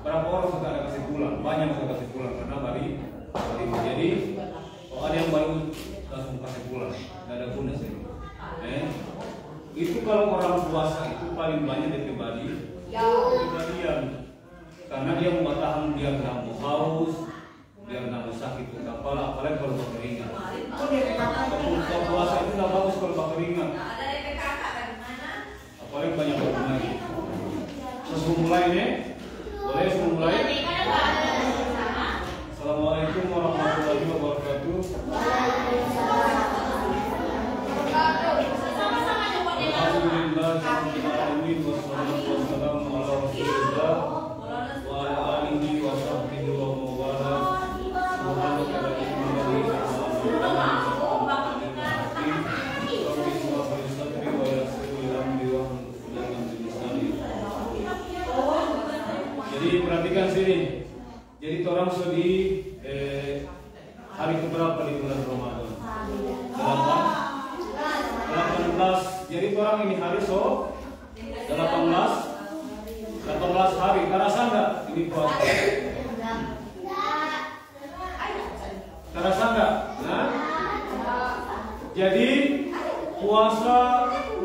berapa orang sudah ada kasih pulang, banyak sudah kasih pulang karena bari. Jadi kalau ada yang baru langsung kasih pulang, tidak ada guna sih. Itu kalau orang puasa itu paling banyak dari kepribadian, karena dia mau tahan, dia nggak mau haus, dia nggak mau sakit kepala, apalagi kalau berkeringat. Kalau puasa itu nggak bagus kalau berkeringat, apalagi banyak berkeringat. Terus mulai nih, boleh mulai. Assalamualaikum warahmatullahi wabarakatuh. Alhamdulillahirobbilalamin wassalatu wassalamu ala rasulillah wa ala alihi wa sahbihi wa mawala. Subhanaka la ilma lana illa ma 'allamtana. Jadi perhatikan sini. Jadi orang sedih hari keberapa di bulan Ramadan? 18. Jadi orang ini hari 18 hari. Terasa enggak ini puasa? Terasa enggak? Nah, jadi puasa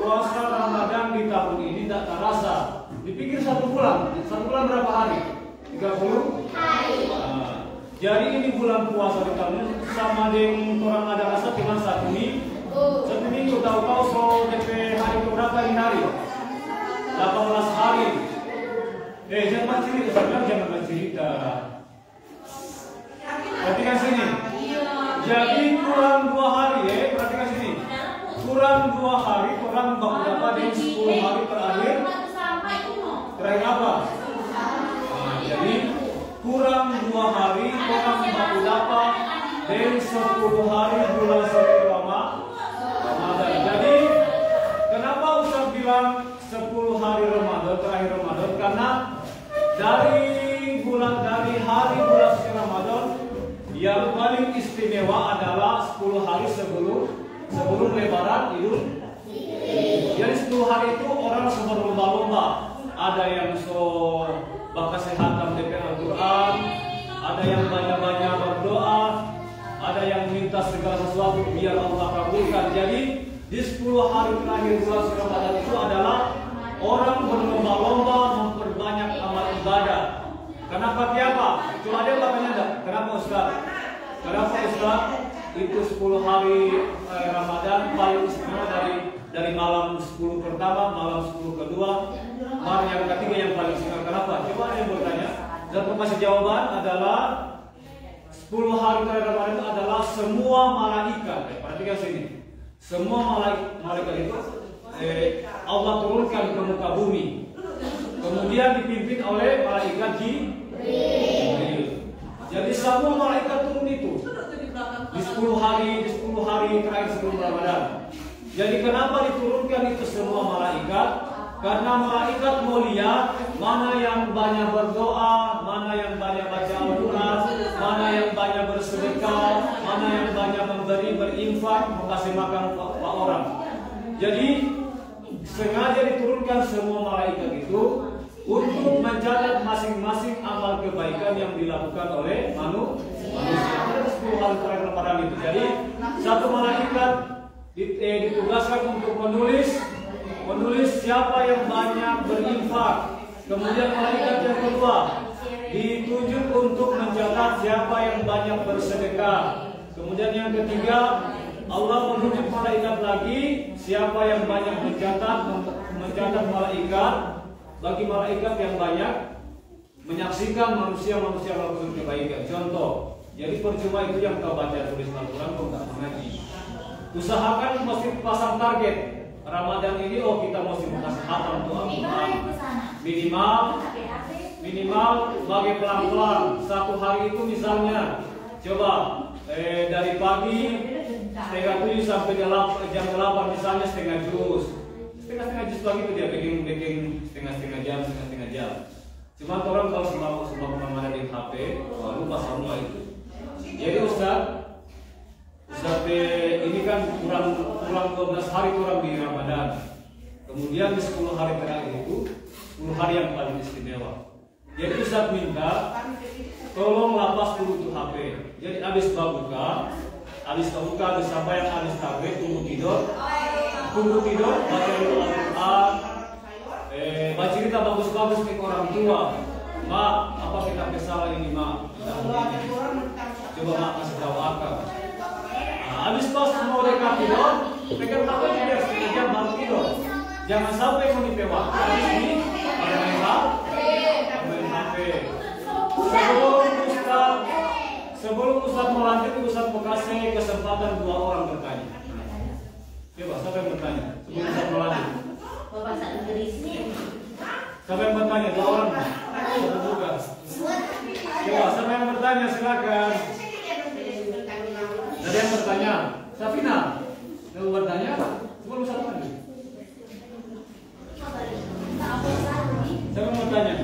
Ramadan di tahun ini tidak terasa. Dipikir satu bulan berapa hari? 30 hari. Nah, jadi ini bulan puasa di tahun ini sama dengan orang ada rasa cuma satu minggu tahu-tahu so DP hari berapa ini hari? 18 hari. Jangan cerita. Perhatikan sini. Jadi kurang 2 hari perhatikan sini. Kurang 2 hari orang berapa dengan 10 hari terakhir? Terakhir apa? Jadi kurang 2 hari orang berapa dengan 10 hari bulan suci Ramadan. Jadi kenapa Ustaz bilang 10 hari Ramadan terakhir Ramadan? Karena dari hari bulan suci Ramadan yang paling istimewa adalah 10 hari sebelum Lebaran Idul. Jadi 10 hari itu orang semua berlomba-lomba. Ada yang bakal sehat DP Al-Quran, ada yang banyak-banyak berdoa, ada yang minta segala sesuatu biar Allah kabulkan. Jadi di 10 hari terakhir bulan Ramadan itu adalah orang berlomba-lomba memperbanyak amal ibadah. Kenapa tiapa? Cuma ada makanya enggak? Kenapa Ustaz? Itu 10 hari Ramadan paling istimewa dari malam 10 pertama, malam 10 kedua, malam yang ketiga yang paling istimewa. Kenapa? Coba ada yang bertanya. Dan pembahasan jawaban adalah 10 hari terakhir Ramadan itu adalah semua malaikat. Perhatikan sini. Semua malaikat itu Allah turunkan ke muka bumi. Kemudian dipimpin oleh malaikat Jibril. Jadi semua malaikat turun itu di 10 hari terakhir sebelum Ramadan. Jadi kenapa diturunkan itu semua malaikat? Karena malaikat mau lihat mana yang banyak berdoa, mana yang banyak baca Al-Quran, mana yang banyak bersedekah, mana yang banyak berinfak, memberi makan Pak orang. Jadi sengaja diturunkan semua malaikat itu untuk mencatat masing-masing amal kebaikan yang dilakukan oleh manusia. Ada 10 hari terakhir Ramadan itu. Jadi satu malaikat ditugaskan untuk menulis siapa yang banyak berinfak. Kemudian malaikat yang kedua ditunjuk untuk mencatat siapa yang banyak bersedekah. Kemudian yang ketiga Allah menunjuk malaikat lagi siapa yang banyak mencatat malaikat bagi malaikat yang banyak menyaksikan manusia-manusia melakukan kebaikan. Contoh, jadi percuma itu yang kau baca tulis Al-Quran kau tak mengaji. Usahakan mesti pasang target Ramadan ini. Kita mesti kasih hatam tuh Al-Quran minimal bagi pelan-pelan. Satu hari itu misalnya coba dari pagi setengah 7 sampai jam 8 misalnya setengah juz lagi itu dia bikin setengah jam. Cuma orang kalau sebab Ramadan di HP lupa semua itu. Jadi Ustaz ini kan kurang 12 hari kurang di Ramadan. Kemudian di 10 hari terakhir itu 10 hari yang paling istimewa. Jadi Ustaz minta tolong lapas dulu tuh HP. Jadi habis buka, habis sampai yang habis KB tunggu tidur, baca dulu Al-Quran, baca cerita bagus-bagus ke orang tua. Ma, apa kita kesalahan ini ma? Coba ma kasih tahu akak. Habis pas mau dekat tidur, pegang HP biar setengah jam baru tidur. Jangan sampai menipu waktu. Habis ini main HP. Sebelum Ustaz melanjut, Ustaz mau kasih kesempatan 2 orang bertanya. Coba, siapa yang bertanya? Sebelum Ustaz melanjut. Bahasa Inggris. Siapa yang bertanya? 2 orang. Coba. Coba, siapa yang bertanya? Silakan. Ada yang bertanya? Safina, mau bertanya? Sebelum Ustaz melanjut. Siapa yang bertanya?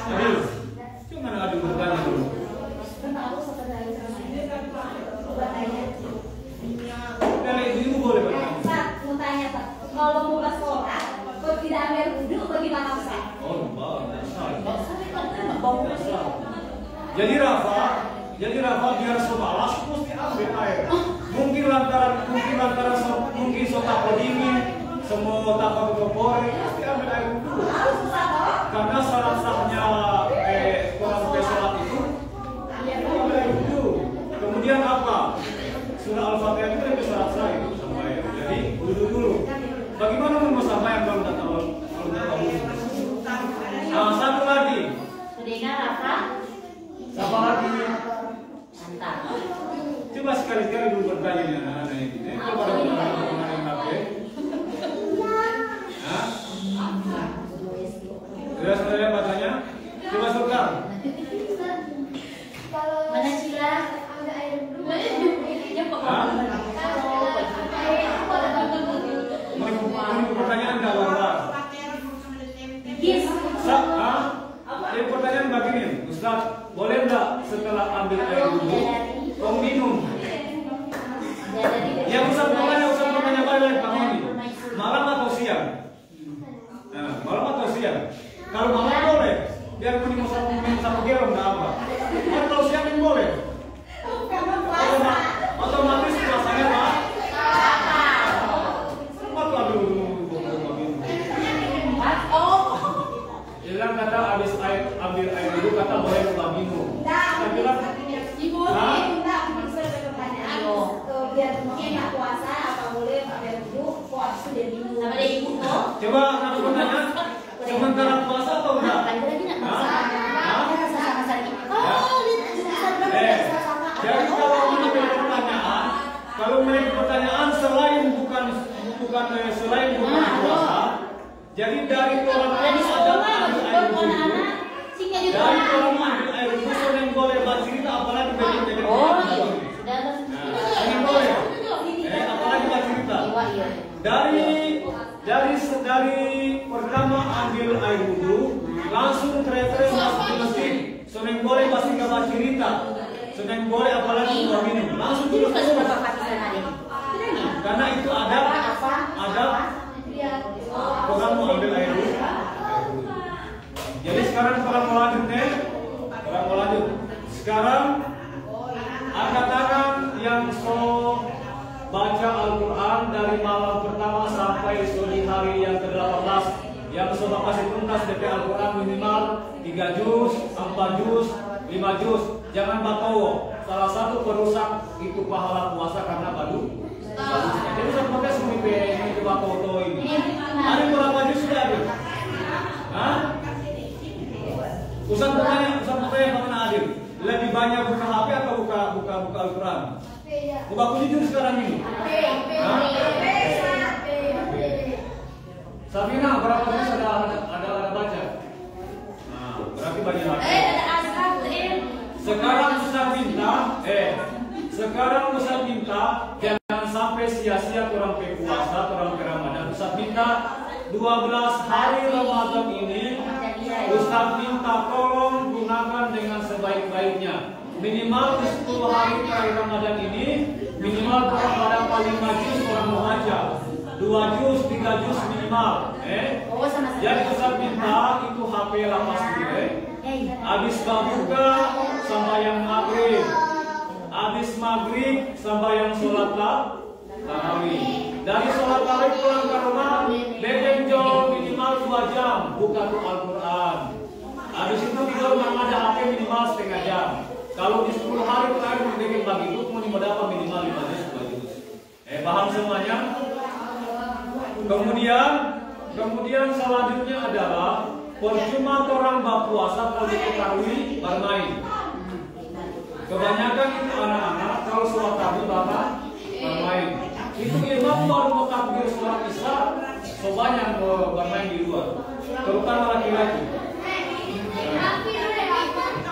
Adil, cuma Adil bertanya dulu. Dari ibu boleh bertanya. Pak, mau tanya Pak, kalau mau ke sekolah, kok tidak ambil wudhu bagaimana Ustaz? Oh, Jadi Rafa biar semalas mesti ambil air. Mungkin lantaran sotak dingin, semua takut kopori, mesti ambil air dulu. Karena syarat-syaratnya orang sholat itu ambil air dulu. Kemudian apa? Surah Al-Fatihah itu ada syarat-syarat itu sama air. Jadi wudhu dulu. Bagaimana mau sama yang kalau tak tahu? Nah, satu lagi. Sudah Rafa? Siapa lagi? Mantap. Coba sekali-sekali dulu bertanya dengan anak-anak ini. Coba dengan yang HP. Hah? Sudah lihat bacanya? Coba Sultan. Mana Cila? Ini pertanyaan enggak waras. Ini pertanyaan begini, Ustaz, boleh enggak setelah ambil air dulu, kau minum? Ya Ustaz bertanya balik kamu ini. Malam atau siang? Nah, malam atau siang? Kalau malam boleh, biar minum satu garam enggak apa. Kalau siang ini boleh. Otomatis rasanya Pak. Bilang kata habis ambil air dulu kata boleh lupa minum. Saya bilang Ibu biar mungkin puasa apa boleh ambil wudhu kok sudah minum. Sama deh ibu kok. Coba kamu bertanya sementara puasa atau enggak? Jadi kalau memiliki pertanyaan selain bukan puasa, jadi dari orang ada ambil air wudhu. Dari orang ambil air wudhu yang boleh bercerita apalagi bagi yang boleh. Apalagi bercerita. Dari pertama ambil air wudhu langsung teriak-teriak masuk ke masjid. Yang boleh pasti nggak bercerita. Yang boleh apalagi minum langsung dulu. Karena itu ada program mau ambil air dulu. Jadi sekarang orang mau lanjut. Sekarang angkat tangan yang baca Al-Quran dari malam pertama sampai sore hari yang ke-18. Yang coba kasih tuntas DP Al-Quran minimal 3 juz, 4 juz, 5 juz. Jangan batowo. Salah satu perusak itu pahala puasa karena badu. Jadi saya pakai ini coba foto ini. Ada berapa juz sudah ada? Hah? Ustaz bertanya bagaimana Adil? Lebih banyak buka HP atau buka Al-Quran? Buka jujur sekarang ini. Sabina berapa juz ada baca? Nah, berarti banyak lagi. Sekarang Ustaz minta jangan sampai sia-sia orang ke puasa, orang ke Ramadan. Ustaz minta 12 hari Ramadan ini Ustaz minta tolong gunakan dengan sebaik-baiknya. Minimal 10 hari terakhir Ramadan ini minimal pada paling 5 juz orang membaca. 2 juz, 3 juz minimal. Jadi Ustaz minta itu HP lapas dulu. Habis buka sembahyang maghrib. Habis maghrib sembahyang sholat tarawih. Dari sholat tarawih pulang ke rumah, bebenjo minimal 2 jam buka tuh Al-Quran. Habis itu tidur memang ada HP minimal setengah jam. Kalau di 10 hari terakhir mendekati pagi itu mau dapat minimal 5 juz 2 juz. Paham semuanya? Kemudian selanjutnya adalah percuma orang berpuasa kalau diketahui bermain. Kebanyakan itu anak-anak kalau sholat tarawih bermain. Itu imam baru mau takbir sholat isya, sebanyak bermain di luar, terutama laki-laki.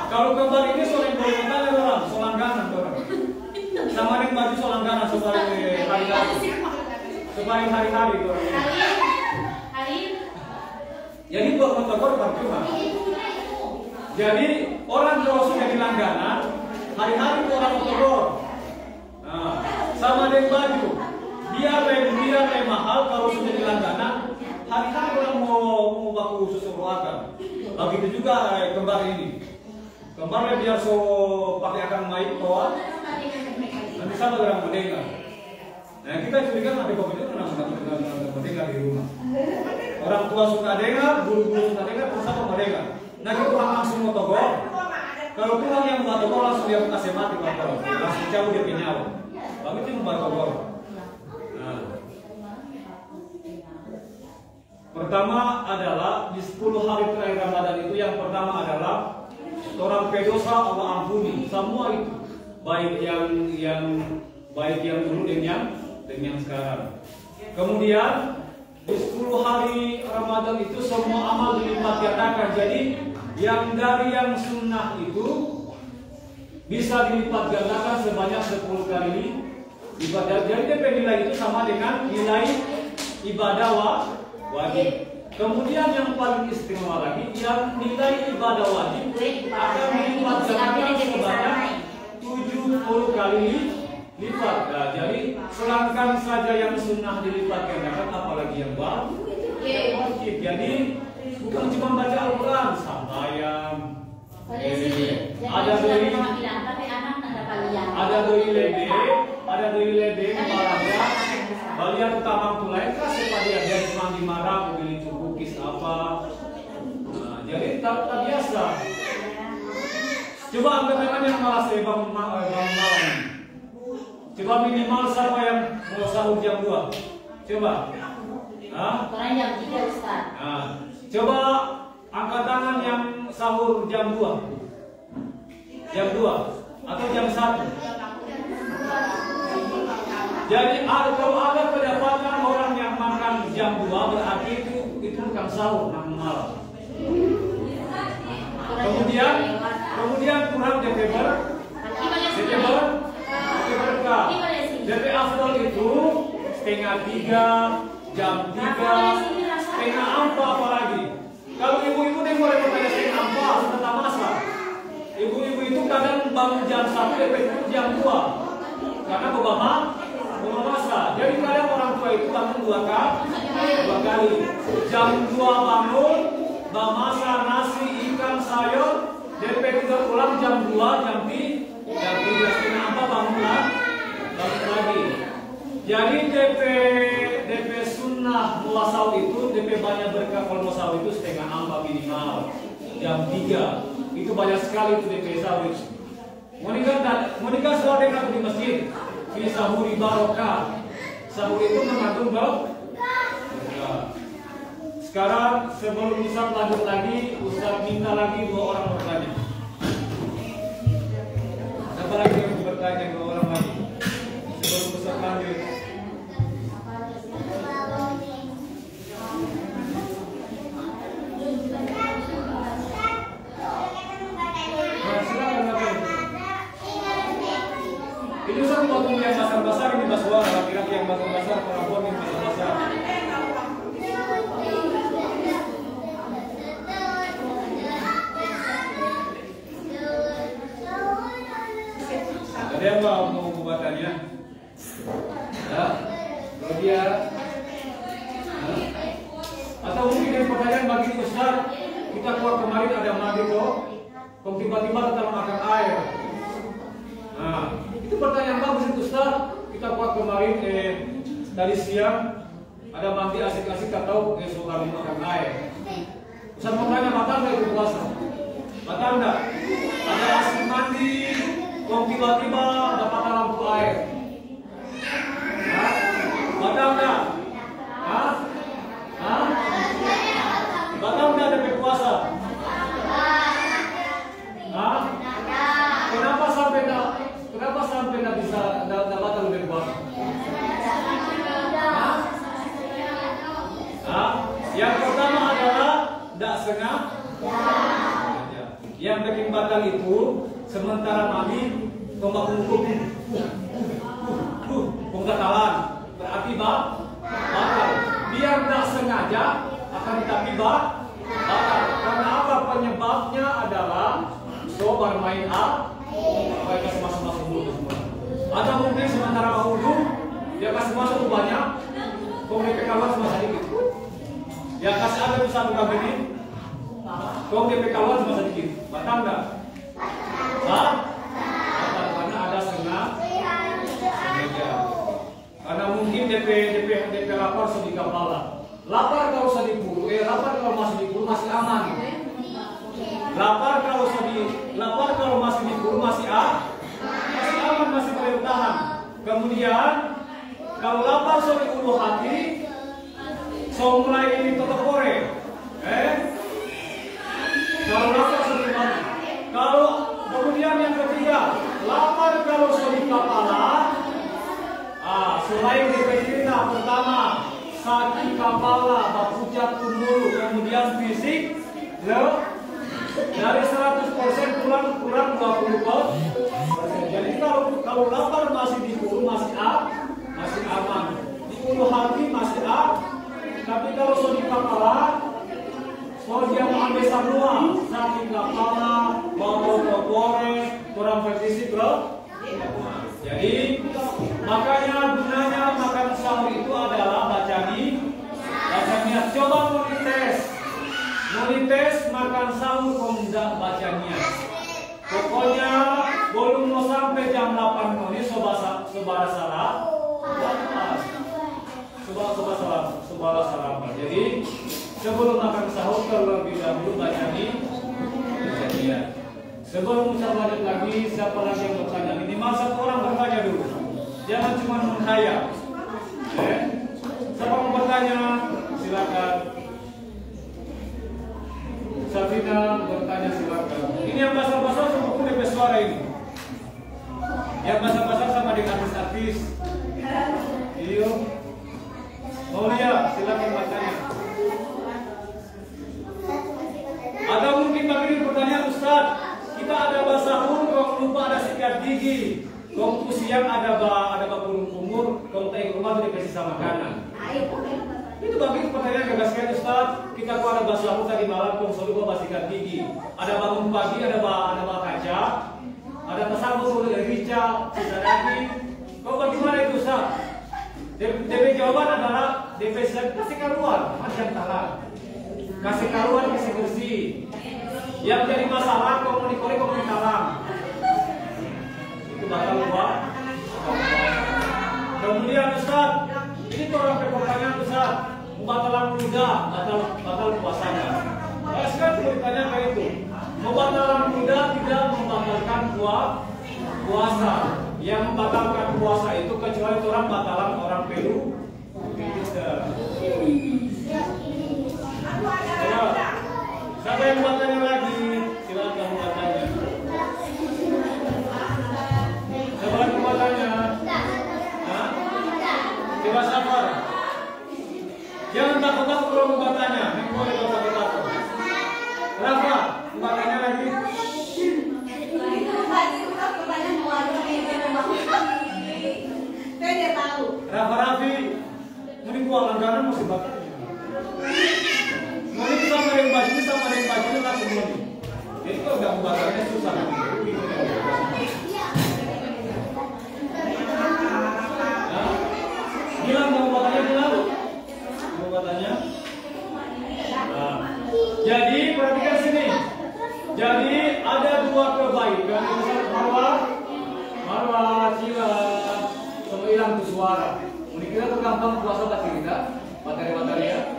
Kalau kembar ini soalnya boleh orang, solangganan orang. Sama dengan baju solangganan sebagai hari-hari orang. Jadi buat motor percuma. Jadi orang kalau sudah di langganan, hari-hari orang motor. Nah, sama dengan baju, biar mahal kalau sudah di langganan, hari-hari orang mau baku susu ruakan. Begitu juga kembar ini. Kembarnya biar so pakai akan main toa, nanti sama orang mendengar. Nah kita curiga ada komentar mendengar di rumah. Orang tua suka dengar, guru-guru suka dengar, terus sama mendengar. Nah kita langsung mau togor. Kalau pulang yang mau togor langsung dia kasih mati kalau langsung cabut dia punya nyawa. Begitu mau togor. Nah. Pertama adalah di 10 hari terakhir Ramadan itu yang pertama adalah orang pedosa Allah ampuni semua itu, baik yang dulu dengan yang sekarang. Kemudian di 10 hari Ramadan itu semua amal dilipat gandakan. Jadi yang dari yang sunnah itu bisa dilipat gandakan sebanyak 10 kali ibadah. Jadi nilai itu sama dengan nilai ibadah wajib. Kemudian yang paling istimewa lagi, yang nilai ibadah wajib akan dilipat gandakan sebanyak 70 kali lipat. Nah, jadi selangkah saja yang sunnah dilipat gandakan, apalagi yang wajib. Jadi bukan cuma baca Al-Quran, sambayang. Ada doi lebe, malah balian utama tulai kasih pada dia cuma dimarah, beli cukukis apa. Nah, jadi tak biasa. Coba anggap memang yang malah saya bangun malam. Coba minimal sama yang mau sahur jam 2. Coba. Orang jam 3 Ustaz. Nah, coba angkat tangan yang sahur jam 2. Jam 2 atau jam 1. Jadi kalau ada kedapatan orang yang makan jam 2 berarti itu bukan sahur, makan malam. Kemudian kurang DP berkah. DP afdal itu setengah 3, jam 3, setengah 4 apalagi. Kalau ibu-ibu nih boleh bertanya setengah 4 sudah masa. Ibu-ibu itu kadang bangun jam 1 DP jam 2 karena masa. Jadi kadang orang tua itu bangun 2 kali. Jam 2 bangun, memasak nasi, ikan, sayur. DP kita pulang jam 2, jam 3 setengah 4 bangun lagi. Jadi DP sunnah muasal itu DP banyak berkah kalau muasal itu setengah 4 minimal. Jam 3 itu banyak sekali itu DP sahur. Monika selalu dekat di masjid. Fi sahuri barokah. Sahur itu mengandung berkah. Sekarang sebelum Ustaz lanjut lagi, Ustaz minta lagi 2 orang bertanya. Siapa lagi yang bertanya 2 orang lagi? Sebelum Ustaz lanjut. Ini Ustaz potong yang basar-basar ini baswara, laki-laki yang basar-basar, perempuan yang basar-basar. Ada yang mau pembuatannya? Ya, kalau dia atau mungkin yang pertanyaan kemarin ada mandi toh, kok tiba-tiba tetap makan air. Nah, itu pertanyaan bagus itu Ustaz. Kita kuat kemarin dari siang ada mandi asik-asik atau esok hari makan air. Ustaz mau tanya batal nggak itu puasa? Batal nggak? Ada asik mandi, kok tiba-tiba dapat lampu air. Batal nggak? Batal nggak ada berpuasa? Kenapa sampai nggak bisa batal berpuasa? Yang pertama adalah tidak sengaja. Yang bikin batal itu sementara mandi tombak hukum, pengkatalan berarti batal. Biar tidak sengaja akan tetapi batal. Karena apa? Penyebabnya adalah sobar main mereka masuk dulu. Atau mungkin sementara mau dulu dia kasih masuk banyak, kemudian keluar cuma sedikit. Ya kasih ada tuh satu kali ini, kau DP keluar cuma sedikit. Batal nggak? Batal karena ada sengaja. Karena mungkin DP lapar sedih kepala. Lapar kalau sedih bulu, lapar kalau masih di bulu masih aman. Lapar kalau masih di bulu masih aman, masih boleh bertahan. Kemudian kalau lapar sudah di ulu hati, so mulai ini tetap kore. Kalau lapar sudah mati. Kalau kemudian yang ketiga, lapar kalau sudah di kepala. Selain DP pertama sakit kepala, bapucat tumbul, kemudian fisik, dari 100% kurang 20%. Jadi kalau lapar masih di ulu masih aman, di ulu hati masih tapi kalau sudah di kepala, dia mengambil semua sakit kepala, bau kopore, kurang fisik Jadi makanya gunanya makan sahur itu adalah baca niat. Coba monites makan sahur komda baca niat. Pokoknya belum mau sampai jam 8 ini sobara salah. Jadi sebelum makan sahur terlebih dahulu baca niat. Sebelum saya lanjut lagi, siapa lagi yang bertanya? Minimal satu orang bertanya dulu. Jangan cuma menghayal. Siapa mau bertanya? Silakan. Safina bertanya silakan. Ini yang basah-basah semua DP suara ini. Yang basah-basah sama dengan artis-artis. Iyo. Oh iya, silakan bertanya. Ada mungkin bagi pertanyaan Ustaz. Kita ada basahur, kalau lupa ada sikat gigi. Kalau siang ada bakulung umur, kalau tanya ke rumah itu dikasih sama makanan. Itu bagi pertanyaan gagaskan Ustaz. Kita kalau ada basahur tadi malam, kalau lupa sikat gigi. Ada bangun pagi, ada kaca, ada pesan betul dari rica, sisa daging. Kau bagaimana itu Ustaz? DP jawaban adalah DP kasih keluar, macam talan. Kasih keluar, kasih bersih. Yang jadi masalah kau mau talang. Itu batal luar. Kemudian Ustaz, ini orang pertanyaan Ustaz, batalan muda, batal puasanya. Sekarang bertanya kayak itu. Membatalan muda tidak membatalkan puasa. Yang membatalkan puasa itu kecuali orang batalan orang pelu. Siapa yang bertanya lagi? Silakan bertanya. Siapa yang bertanya? Coba sabar. Jangan takut-takut kalau bertanya. Yang boleh takut-takut. Rafa, bertanya lagi. Saya tahu. Rafa Rafi, ini gua langganan masih bakal. Mungkin sama yang baju langsung mandi. Jadi kalau udah membatalnya susah. Bilang mau batalnya bilang. Mau batalnya. Jadi perhatikan sini. gampang puasa bagi kita materi-materinya.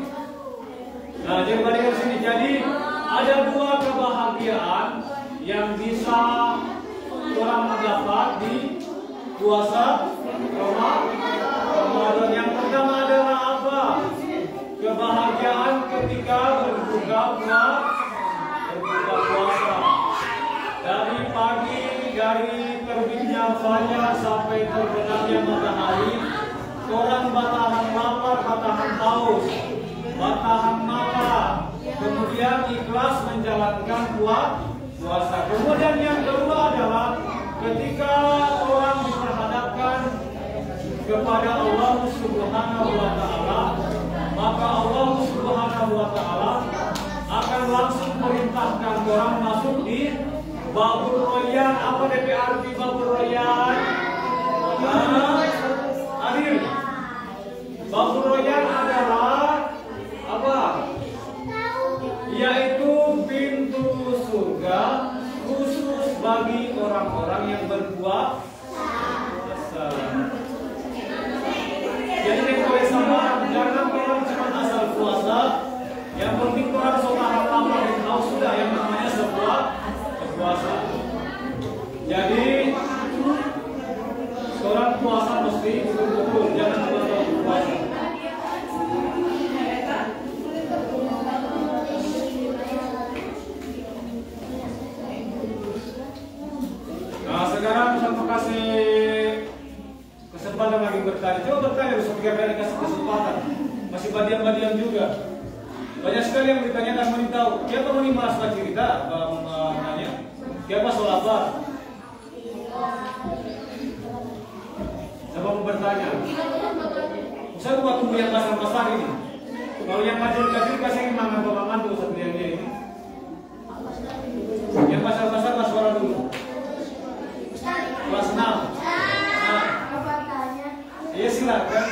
Nah, jadi balik ke sini. Jadi ada dua kebahagiaan yang bisa orang dapat di puasa Ramadan. Yang pertama adalah apa? Kebahagiaan ketika berbuka puasa. Dari pagi, dari terbitnya fajar sampai terbenamnya matahari, orang batahan lapar, batahan haus, batahan mata, kemudian ikhlas menjalankan puasa. Kemudian yang kedua adalah ketika orang diperhadapkan kepada Allah Subhanahu wa Ta'ala, maka Allah Subhanahu wa Ta'ala akan langsung merintahkan orang masuk di Babur Royan. Apa DP arti Babur Royan? Adil. Babur Royan adalah apa? Yaitu pintu surga khusus bagi orang-orang yang berpuasa. Jadi kalau sama jangan orang cuma asal puasa, yang penting orang saudara lama dan tahu sudah yang namanya sebuah puasa. Jadi orang puasa mesti betul-betul jangan cuma puasa. Nah sekarang saya kasih kesempatan lagi bertanya. Coba bertanya, besok 3 kali kasih kesempatan. Masih badian-badian juga. Banyak sekali yang ditanyakan menitahu. Siapa mau mas cerita? Nanya. Siapa solabat? Siapa mau bertanya? Saya buat tunggu yang besar-besar ini. Kalau yang kecil-kecil kasih mangan bapak tuh satu yang ini. Yang besar-besar mas suara dulu. Kelas 6. Iya silakan.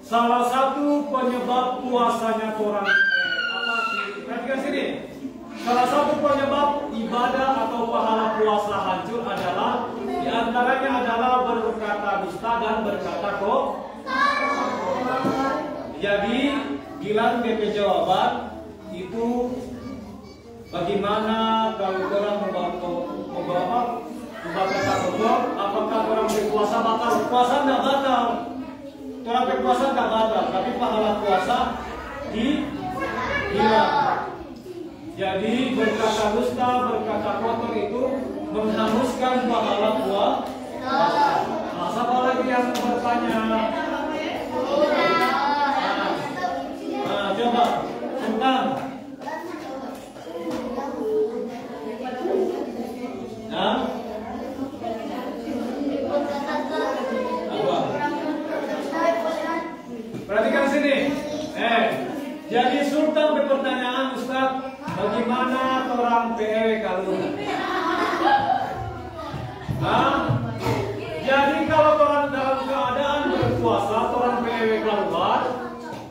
Salah satu penyebab puasanya orang perhatikan sini. Salah satu penyebab ibadah atau pahala puasa hancur adalah diantaranya adalah berkata dusta dan berkata kok. Jadi bilang DP jawaban itu bagaimana kalau orang membawa kata kotor, apakah orang berpuasa batal? Puasa tidak batal. Orang berpuasa tidak batal, tapi pahala puasa hilang. Jadi berkata dusta, berkata kotor itu menghanguskan pahala puasa. Nah, siapa lagi yang bertanya? Nah, coba tentang. Nah, apa? Perhatikan sini. Jadi Sultan berpertanyaan, Ustaz, bagaimana orang PW kalau? Jadi kalau orang dalam keadaan berpuasa, orang PW keluar,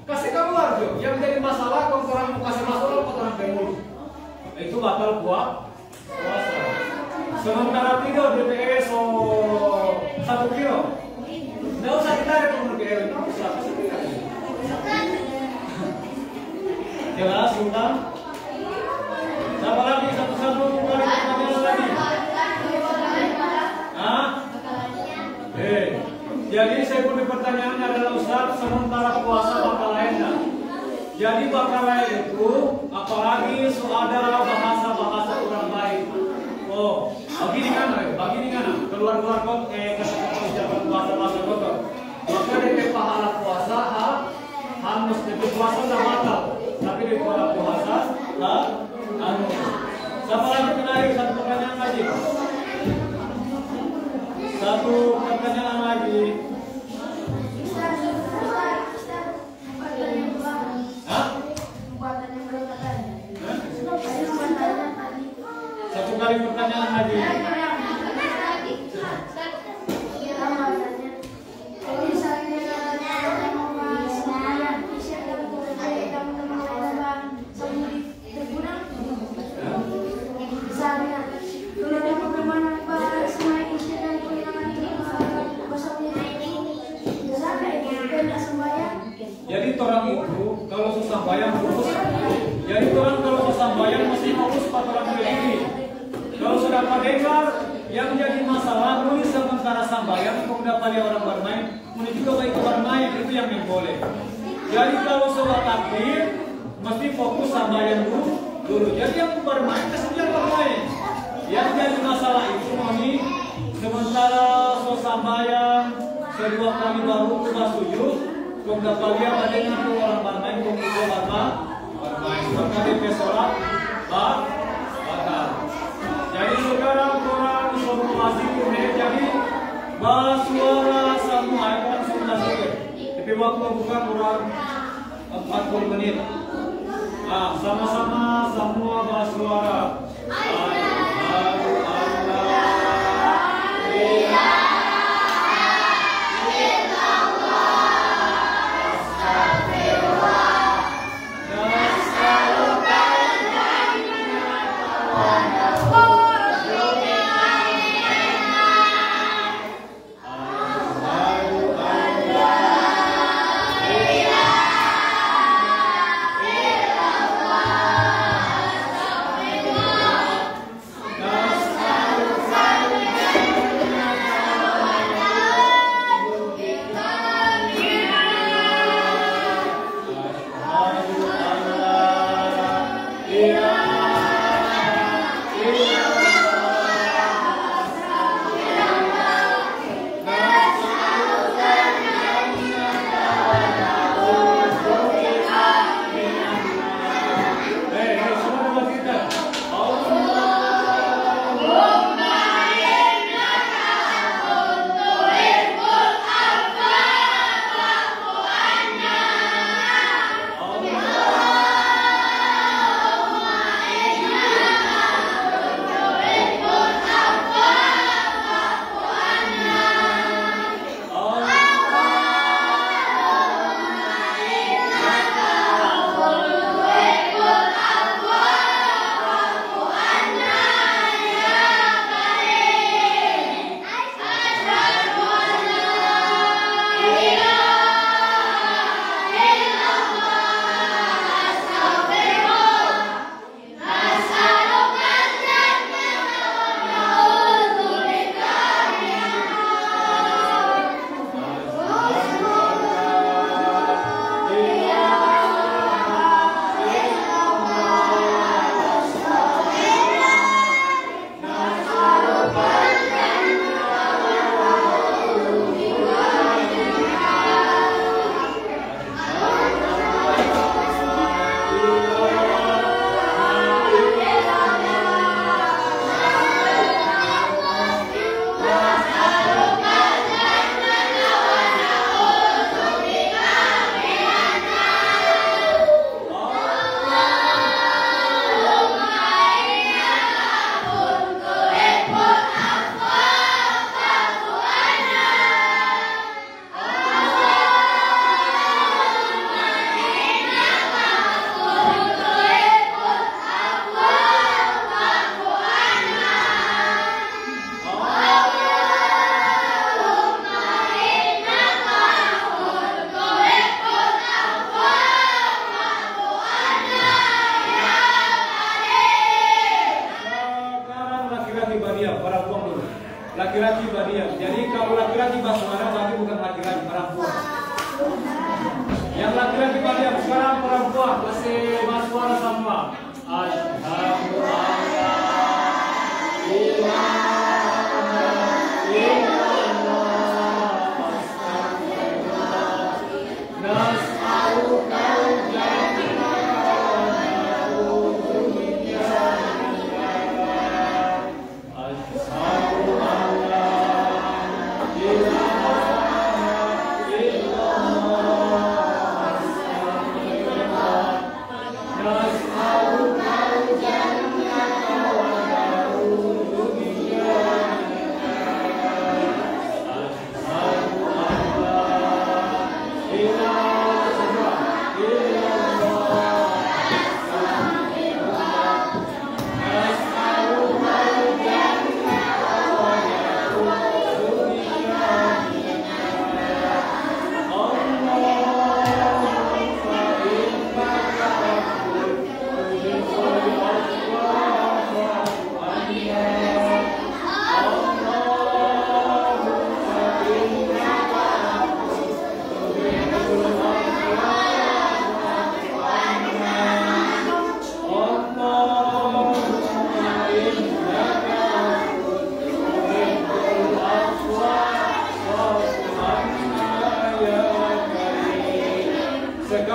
kasih keluar jo. Yang jadi masalah kalau orang kasih masalah orang PW, itu batal puasa. Sementara tidur DPW so 1 kilo, tidak usah kita rekam DPW itu bisa. Jelas Sultan? Siapa lagi satu-satu kali pertanyaan lagi? Jadi saya punya pertanyaannya adalah Ustaz, sementara puasa bakal enak. Jadi bakal itu apalagi ada bahasa-bahasa orang baik. Oh, begini kan, keluar-keluar kok kasih ucapan bahasa-bahasa kotor. Maka dari pahala puasa harus itu puasa tidak batal, tapi dari pahala puasa siapa lagi menarik satu pertanyaan lagi? Satu pertanyaan lagi. Satu kali pertanyaan lagi. orang itu kalau susah bayang fokus. Jadi orang kalau susah bayang mesti fokus pada orang berdiri. Kalau sudah dengar yang jadi masalah nulis sementara sambayang kemudian pada orang bermain, kemudian juga baik bermain itu yang boleh. Jadi kalau sudah takbir mesti fokus sambayang dulu. Jadi yang bermain kemudian bermain. Yang jadi masalah itu nih sementara sambayang kedua kali baru ubah sujud, kemudian kalian ada yang orang bermain kemudian bermain, maka DP sholat batal. Jadi sekarang orang informasi kemudian jadi bahas suara semua itu kan sudah selesai. Tapi waktu bukan kurang 40 menit. Nah, sama-sama semua bahas suara. Laki-laki badiam. Jadi kalau laki-laki basmara berarti bukan laki-laki, perempuan. Yang laki-laki badiam sekarang perempuan masih basmara sama. Asyhadu an la ilaha illallah astaghfirullah nas'aluka Nas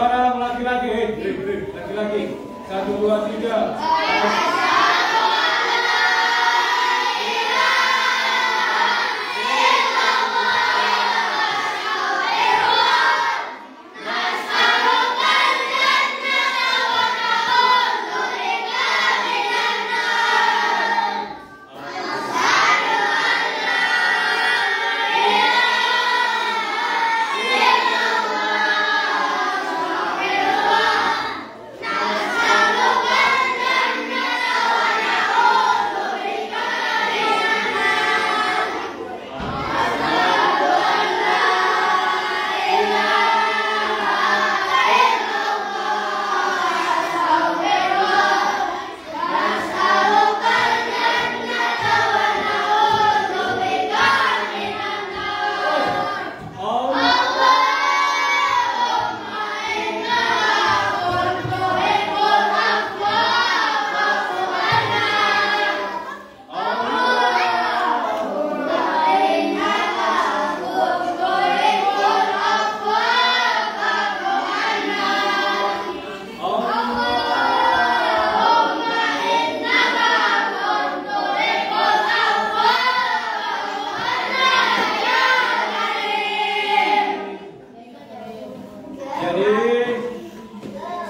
Sekarang laki-laki, laki-laki. 1, 2, 3.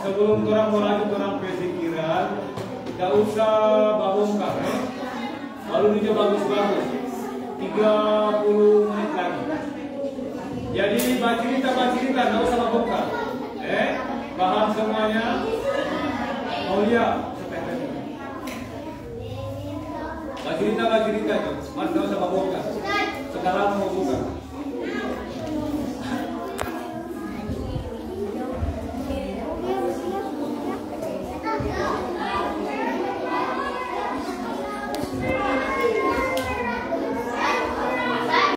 Sebelum orang mulai orang pikiran, tidak usah babongkar, baru dia bagus-bagus. 30 menit lagi. Jadi baca cerita, tidak usah babongkar. Paham semuanya? Oh iya, baca cerita itu, mas tidak usah babongkar. Sekarang mau buka.